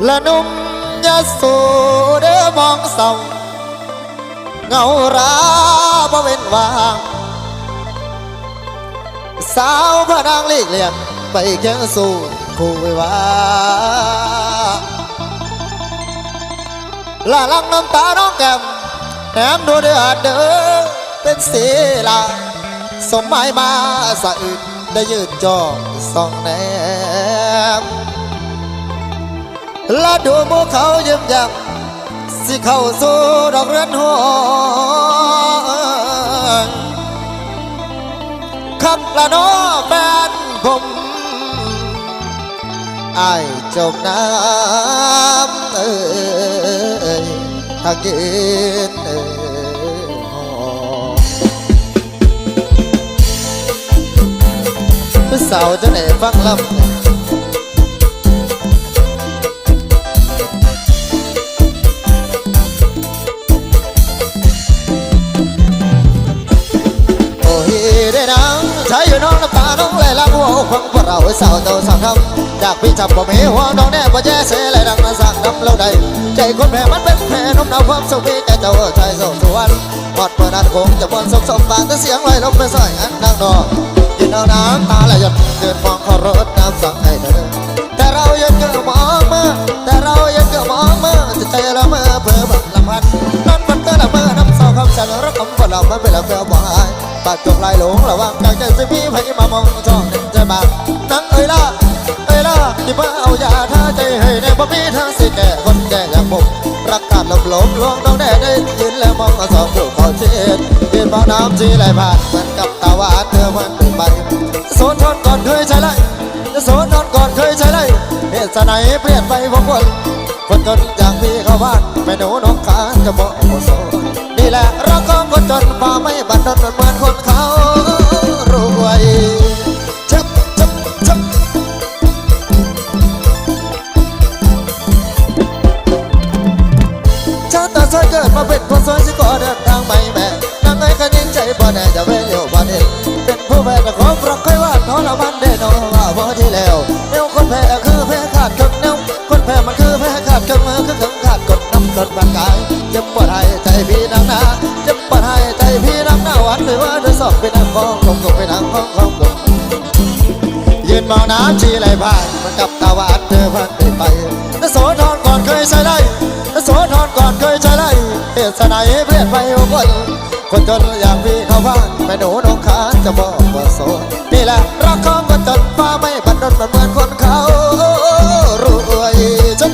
ละนุ่มยะโสเด้อมองส่องเงาราบ่เว้นวางสาวพระนางเลีกเลี่ยงไปแข่งสู้คู่วิวาละลังน้ำตาน้องแก้มแถมดูเดือดเด้อเป็นศีลาสมหมายมาสะอึดได้ยืนจ้องส่องแนมและดูหมู่เขายิ้มแย้มสิเข้าสู่ดอกเรือนหอญขับละน้อแฟนผมอายจมน้ำทางกินผู้สาวจะไหนฟังลำใช้อยู่น้องน้ำตาน้องไหลลังหัวฟังพวกเราสาวโตสาวทำจากพี่จับบ่มีหัวน้องแน่บ่แย่เสียไหลดังมาสั่งน้ำเราได้ใจคนแพ้มันเป็นแพ้น้องน้ำความสุขพี่ใจเจ้าใจโสดสวนหมดเมื่อนั้นคงจะบนสมบานแต่เสียงไหลลงไปใส่อันดังดอกยินเอาน้ำตาไหลหยดเดินมองขอรถน้ำสั่งให้เธอแต่เรายังเกิดมองเมื่อแต่เรายังเกิดมองเมื่อจะใจเราเมื่อเพื่อบังลำพันนั่นมันเกิดละเมื่อน้ำเศร้าคำฉันรักคำว่าเราไม่เป็นละเพื่อบ่หายปากจบลายหลงระวังกางใจจะมีไฟมามองช่องใจบางนั่งเอ้ยล่ะที่มาเอายาท่าใจให้ในบ่มีทางสิแก่คนแก่อย่างผมรักการลมลวงน้องแน่ได้ยินแล้วมองสองดูเขาเช็ดยืนมองน้ำที่ไหลผ่านเหมือนกับตาหวานเธอมันตื่นไปโซนทนก่อนเคยใช่ไรโซนทนก่อนเคยใช่ไรเหตุไหนเปลี่ยนไปพวกคนจนอย่างพี่เขาบ้านแม่หนูน้องขาจะบอกโซนี่แหละรักของคนจนฟ้าไม่บันดาลเหมือนคนเขารวยชับชาติสวยเกิดมาเป็นคนสวยสิก็เดินทางไม่แม่นางไงก็ยิ่งใจบ่แน่จะเว้ยเลี้ยวบ่เห็นเป็นผู้แพ้แต่ของรักใครว่าท้อละวันเด่นเอาว่าบ่ที่แล้วเดี๋ยวคนแพ้คือแพ้ขาดกับแนวคนแพ้มันคือแพ้ขาดกับมือคือถึงขาดกดน้ำกดร่างกายจะปวดให้ใจพี่นักหนาจะปวดให้ใจพี่นักหน้าหวานหรือว่าจะสอบไปนั่งกองกงไปนั่งกองยืนมองน้ำชีไหลผ่านมันกับตาหวานเธอพันไปแต่โสธรก่อนเคยใช้ได้แต่โสธรก่อนเคยใช้ได้เหตุไหนเปลี่ยนไปคนจนอย่างพี่เขาบ้านแม่หนูน้องขาจะบอกว่าโสนี่แหละรักของคนจนฟ้าไม่บันดาลเหมือนคนเขารวยจับ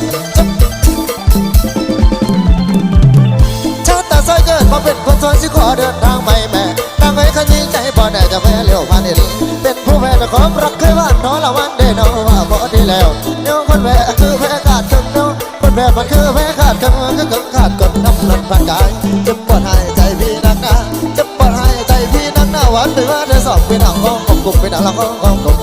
ชาติสวยเกิดมาเป็นคนสวยสิขอเดินทางไม่แม่ตั้งไว้ขยี้ใจบ่แน่จะแพ้เลี้ยวผ่านเห็นเป็นผู้แพ้แต่ของรักเคยว่าน้อละวันเด่นเอาว่าพอดีแล้วเดี๋ยวคนแพ้คือแพ้ขาดคำเนาะคนแพ้มันคือแพ้ขาดคำคือเกินขาดกดน้ำลันผ่านกายจะปวดหายใจพี่นักหนาจะปวดหายใจพี่นักหน้าหวานหรือว่าจะสอบไปหนังกบไปหนังละกบ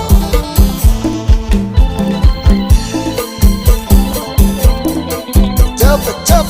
เจ็บ